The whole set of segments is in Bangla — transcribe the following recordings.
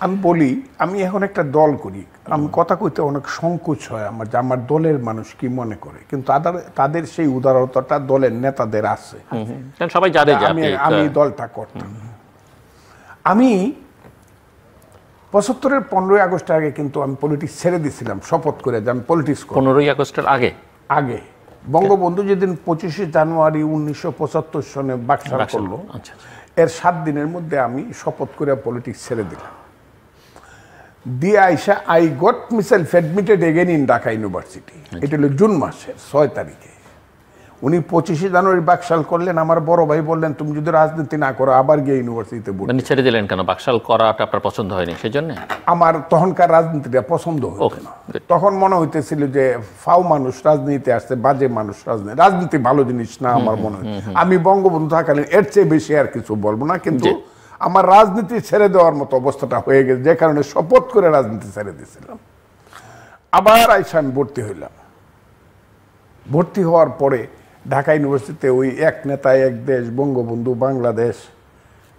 আমি বলি, আমি এখন একটা দল করি, আমি কথা কইতে অনেক সংকোচ হয় আমার, যে আমার দলের মানুষ কি মনে করে, কিন্তু তাদের সেই উদারতাটা দলের নেতাদের আছে। সবাই জানে যে আমি দলটা করতাম। আমি ৭৫-এর ১৫ই আগস্টের আগে কিন্তু আমি পলিটিক্স ছেড়ে দিয়েছিলাম শপথ করে, যে আমি পলিটিক্স করব। ১৫ই আগস্টের আগে বঙ্গবন্ধু যেদিন ২৫শে জানুয়ারি ১৯৭৫ সনে বাকশাল করলো, এর ৭ দিনের মধ্যে আমি শপথ করে পলিটিক্স ছেড়ে দিলাম। দিয়ে আইসা I got myself admitted again in Dhaka university. এটা হলো জুন মাসের ৬ তারিখে। উনি ২৫শে জানুয়ারি বাকশাল করলেন। আমার বড় ভাই বললেন, তুমি যদি রাজনীতি না করো আবার গিয়ে ইউনিভার্সিটিতে ভর্তি। মানে ছেড়ে দিলেন কেন? বাকশাল করাটা আপনার পছন্দ হয়নি সেজন্য? আমার তখনকার রাজনীতিটা পছন্দ হতো না। তখন মনে হইতেছিল যে ফাও মানুষ রাজনীতিতে আসছে, বাজে মানুষ রাজনীতি ভালো জিনিস না আমার মনে হয়। আমি বঙ্গবন্ধু থাকালীন এর চেয়ে বেশি আর কিছু বলবো না, কিন্তু আমার রাজনীতি ছেড়ে দেওয়ার মতো অবস্থাটা হয়ে গেছে, যে কারণে শপথ করে রাজনীতি ছেড়ে দিয়েছিলাম। আবার আইসা আমি ভর্তি হইলাম। ভর্তি হওয়ার পরে ঢাকা ইউনিভার্সিটিতে ওই এক নেতা এক দেশ, বঙ্গবন্ধু বাংলাদেশ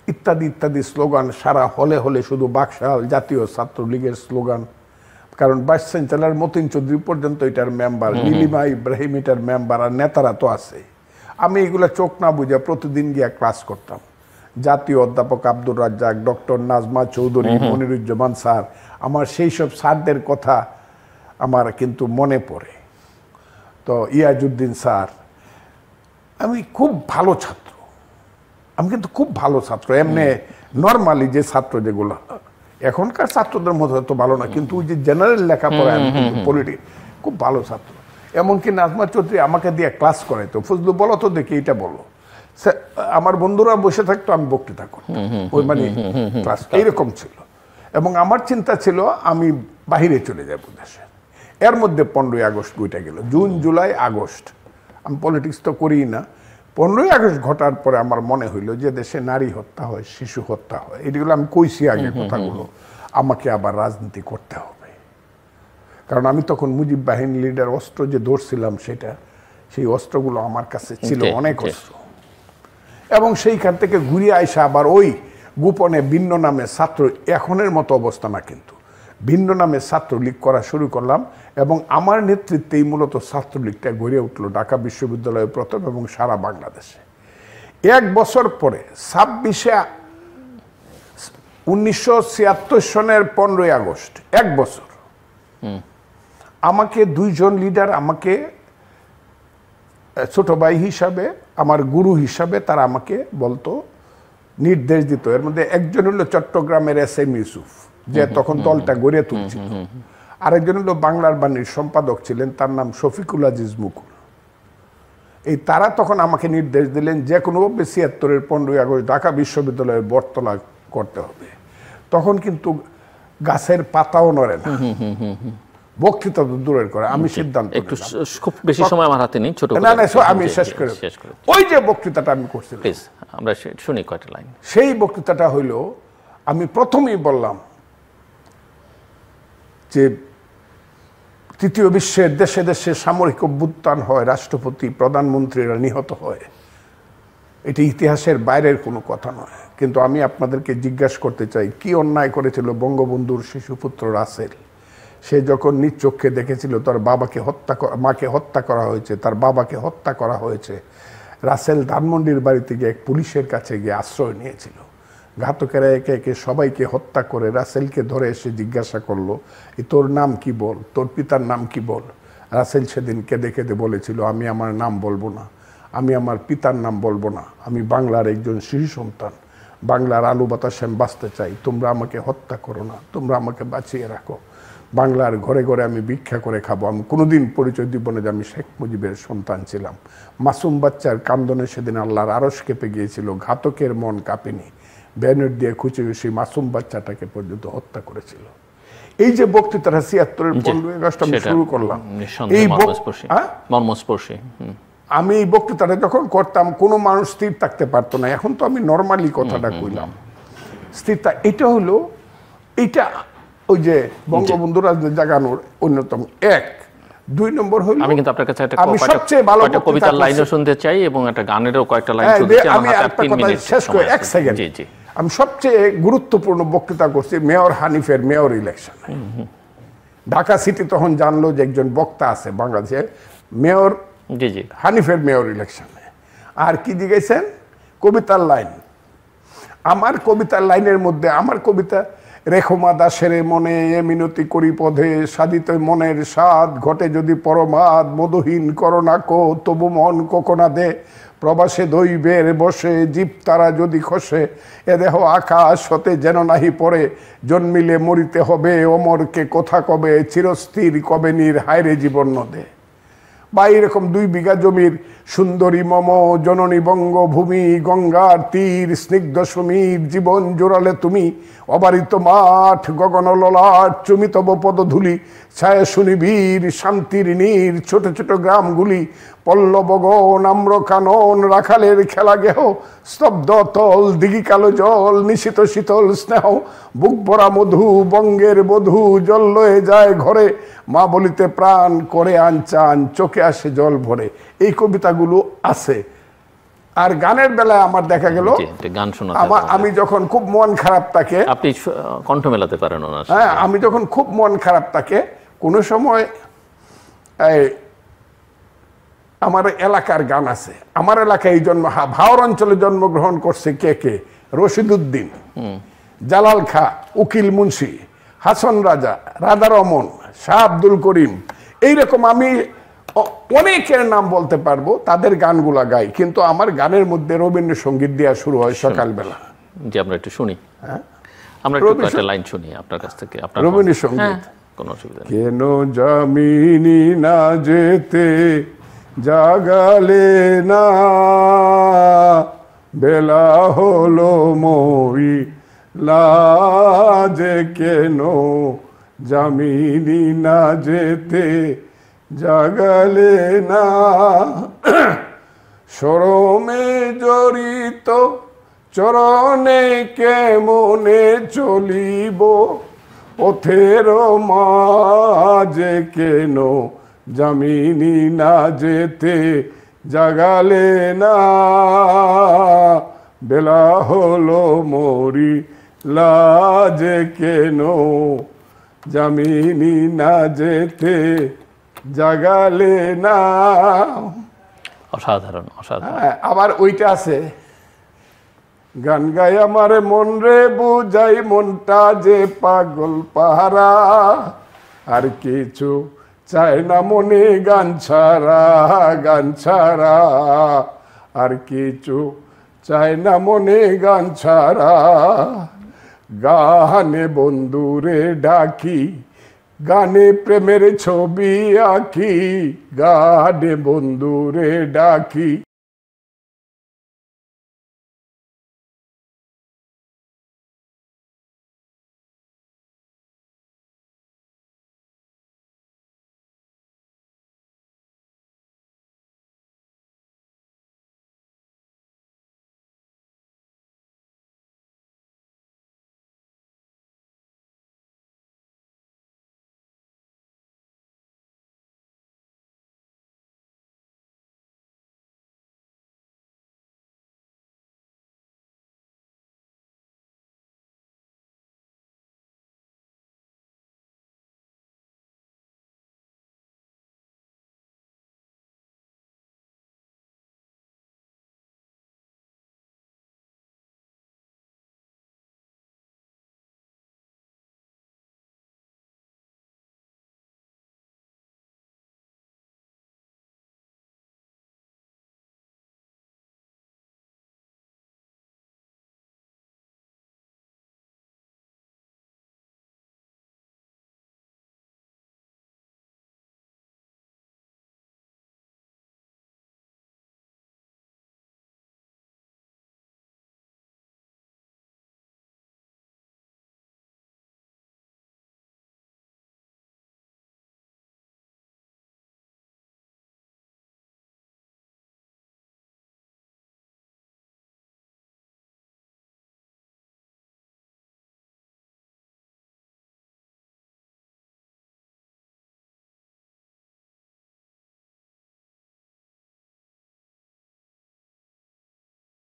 ইত্যাদি ইত্যাদি স্লোগান সারা হলে হলে, শুধু বাকশাল জাতীয় ছাত্রলীগের স্লোগান। কারণ ভাইস চ্যান্সেলর মতিন চৌধুরী পর্যন্ত এটার মেম্বার, নীলিমা ইব্রাহিম এটার মেম্বার, আর নেতারা তো আছে। আমি এগুলো চোখ না বুঝে প্রতিদিন গিয়া ক্লাস করতাম। জাতীয় অধ্যাপক আব্দুর রাজ্জাক, ডক্টর নাজমা চৌধুরী, মনিরুজ্জামান স্যার, আমার সেই সব স্যারদের কথা আমার কিন্তু মনে পড়ে। তো ইয়াজউদ্দিন স্যার, আমি খুব ভালো ছাত্র, আমি কিন্তু খুব ভালো ছাত্র। এমনি নর্মালি যে ছাত্র যেগুলো, এখনকার ছাত্রদের মতো হয়তো ভালো না, কিন্তু ওই যে জেনারেল লেখাপড়া, আমি কিন্তু পলিটিক্স খুব ভালো ছাত্র। এমনকি নাজমা চৌধুরী আমাকে দিয়ে ক্লাস করাইতো, ফজলু বলো তো দেখি এটা বলো। আমার বন্ধুরা বসে থাকতো, আমি বক্তৃতা করতাম, ওই মানে ক্লাস এইরকম ছিল। এবং আমার চিন্তা ছিল আমি বাহিরে চলে যাবো দেশে। এর মধ্যে 15ই আগস্ট বইটা গেল, জুন জুলাই আগস্ট, আমি পলিটিক্স তো করি না। 15ই আগস্ট ঘটার পরে আমার মনে হইলো যে দেশে নারী হত্যা হয়, শিশু হত্যা হয়, এগুলো আমি কইছি আগে কথাগুলো, আমাকে আবার রাজনীতি করতে হবে। কারণ আমি তখন মুজিব বাহিনী লিডার, অস্ত্র যে ধরছিলাম সেটা, সেই অস্ত্রগুলো আমার কাছে ছিল, অনেক অস্ত্র। এবং সেইখান থেকে ঘুরিয়ে আইসা আবার ওই গোপনে ভিন্ন নামে ছাত্র, এখনের মতো অবস্থা না কিন্তু, ভিন্ন নামে ছাত্রলীগ করা শুরু করলাম। এবং আমার নেতৃত্বেই মূলত ছাত্রলীগটা গড়ে উঠলো ঢাকা বিশ্ববিদ্যালয়ের প্রথম এবং সারা বাংলাদেশে। 1 বছর পরে 1976 সনের 15ই আগস্ট, 1 বছর, আমাকে 2 জন লিডার আমাকে ছোট ভাই হিসাবে, আমার গুরু হিসাবে তারা আমাকে বলতো, নির্দেশ দিত। এর মধ্যে একজন হলো চট্টগ্রামের SM ইউসুফ, যে তখন দলটা গড়ে তুলছিল। আরেকজন হলো বাংলার বাণীর সম্পাদক ছিলেন, তার নাম শফিকুল আজিজ মুকুল। এই তারা তখন আমাকে নির্দেশ দিলেন যে কোনোভাবে ৭৬-এর 15ই আগস্ট ঢাকা বিশ্ববিদ্যালয়ের বটতলা করতে হবে। তখন কিন্তু গাছের পাতাও নড়ে না, বক্তৃতা তো দূরের করে। আমি সিদ্ধান্ত, একটু খুব বেশি সময় আমার হাতে নেই, ছোট না আমি শেষ করে, ওই যে বক্তৃতাটা আমি করছিলাম, প্লিজ আমরা শুনি কয়টা লাইন। সেই বক্তৃতাটা হইল, আমি প্রথমেই বললাম যে তৃতীয় বিশ্বের দেশে দেশে সামরিক অভ্যুত্থান হয়, রাষ্ট্রপতি প্রধানমন্ত্রীরা নিহত হয়, এটি ইতিহাসের বাইরের কোনো কথা নয়। কিন্তু আমি আপনাদেরকে জিজ্ঞাসা করতে চাই, কি অন্যায় করেছিল বঙ্গবন্ধুর শিশুপুত্র রাসেল? সে যখন নিজ চোখে দেখেছিল তার বাবাকে মাকে হত্যা করা হয়েছে, তার বাবাকে হত্যা করা হয়েছে, রাসেল ধানমন্ডির বাড়িতে গিয়ে এক পুলিশের কাছে গিয়ে আশ্রয় নিয়েছিল। ঘাতকেরা একে একে সবাইকে হত্যা করে রাসেলকে ধরে এসে জিজ্ঞাসা করলো, তোর নাম কি বল, তোর পিতার নাম কি বল। রাসেল সেদিন কেঁদে কেঁদে বলেছিল, আমি আমার নাম বলবো না, আমি আমার পিতার নাম বলবো না, আমি বাংলার একজন শিশু সন্তান, বাংলার আলো বাতাসে আমি বাঁচতে চাই, তোমরা আমাকে হত্যা করো না, তোমরা আমাকে বাঁচিয়ে রাখো, বাংলার ঘরে ঘরে আমি ভিক্ষা করে খাবো, আমি কোনোদিন পরিচয় দিব না যে আমি শেখ মুজিবের সন্তান ছিলাম। মাসুম বাচ্চার কান্দনে সেদিন আল্লাহর আরশ কেঁপে গিয়েছিল, ঘাতকের মন কাঁপেনি, ব্যানার দিয়ে খুঁজে সেই মাসুম বাচ্চাটাকে পর্যন্ত হত্যা করেছিল। এই যে বক্তৃতাটা ৭৬-এর 15ই আগস্ট আমি শুরু করলাম, এই মর্মস্পর্শী। আমি এই বক্তৃতাটা যখন করতাম কোনো মানুষ স্থির থাকতে পারতো না। এখন তো আমি নর্মালি কথাটা কইলাম, স্থিরতা। এটা হলো, এইটা ওই যে বঙ্গবন্ধু রাজনীতি জাগানোর অন্যতম 1। 2 নম্বর হলো, আমি কিন্তু আপনার কাছে একটা সবচেয়ে ভালো কবিতার লাইনও শুনতে চাই এবং একটা গানেরও কয়েকটা লাইন শুনতে চাই। আমি একটা কথা শেষ করে 1 সেকেন্ড। আমি সবচেয়ে গুরুত্বপূর্ণ বক্তৃতা করছি মেয়র হানিফের মেয়র ইলেকশনে। ঢাকা সিটি তখন জানলো যে একজন বক্তা আছে বাংলাদেশের, মেয়র জি জি হানিফের মেয়র ইলেকশনে। আর কি জিজ্ঞেসেন? কবিতার লাইন। আমার কবিতার লাইনের মধ্যে আমার কবিতা, রেখমা দাসের মনে এ মিনতি করি পদে, সাধিত মনের স্বাদ ঘটে যদি পরমাদ, মধুহীন করোনা কো তবু মন কোকোনা দে, প্রবাসে দৈবের বসে জীব তারা যদি খসে, এ দেহ আকাশ হতে যেন নাহি পড়ে, জন্মিলে মরিতে হবে অমরকে কথা কবে, চিরস্থির কবে নীর হায়রে জীবন নদে। বা এরকম 2 বিঘা জমির সুন্দরী মম জননী বঙ্গভূমি, গঙ্গার তীর স্নিগ্ধ সমীর, জীবন জোড়ালে তুমি অবারিত মাঠ, গগন ললাট চুমি তব পদধূলি, ছায়া শুনিবীর শান্তির নীর, ছোট ছোট গ্রামগুলি পল্লব গণ আম্র কানন, রাখালের খেলা গেহ স্তব্ধ তল, দিঘি কালো জল নিশিত শীতল স্নেহ, বুক ভরা মধু বঙ্গের বধূ, জল লয়ে যায় ঘরে, মা বলিতে প্রাণ করে আনচান, চোখে আসে জল ভরে। এই কবিতাগুলো আছে। আর গানের বেলায় আমার দেখা গেল গান শোনা, আমি যখন খুব মন খারাপ থাকে, আপনি কণ্ঠ মেলাতে পারেন ওনার সাথে। হ্যাঁ, আমি যখন খুব মন খারাপ থাকে কোনো সময় আমার এলাকার গান আছে। আমার এলাকায় এই ভাওর অঞ্চলে জন্মগ্রহণ করছে কে কে? রশিদ উদ্দিন, জালাল খা, উকিল মুন্সি, হাসন রাজা, রাধা রমন, শাহ আব্দুল করিম, এইরকম আমি অনেকের নাম বলতে পারবো, তাদের গানগুলা গাই। কিন্তু আমার গানের মধ্যে রবীন্দ্রসঙ্গীত দেওয়া শুরু হয় সকালবেলা। যে আমরা একটু শুনি, আমরা একটু একটা লাইন শুনি আপনার কাছ থেকে, আপনার রবীন্দ্রসঙ্গীত। কোনো অসুবিধা নেই। কেন জামিনী না যেতে জাগালে না, বেলা হলো মই লাজে, কেন জামিনী না যেতে জাগালে না, শরমে জড়িত চরণে কেমনে চলিব, পথের মাঝে কেন জামিনী না যেতে জাগালে না, বেলা হলো মরি লাজে, কেন জামিনী না যেতে জাগালে না। অসাধারণ, অসাধারণ। আবার ওইটা আছে, গান গাই আমার মন রে বুঝাই, মনটা যে পাগল পাহারা, আর কিছু চায় না মনে গান ছাড়া, গান ছাড়া আর কিছু চায় না মনে গান ছাড়া, গানে বন্ধুরে ডাকি, গানে প্রেমের ছবি আঁকি, গানে বন্ধুরে ডাকি।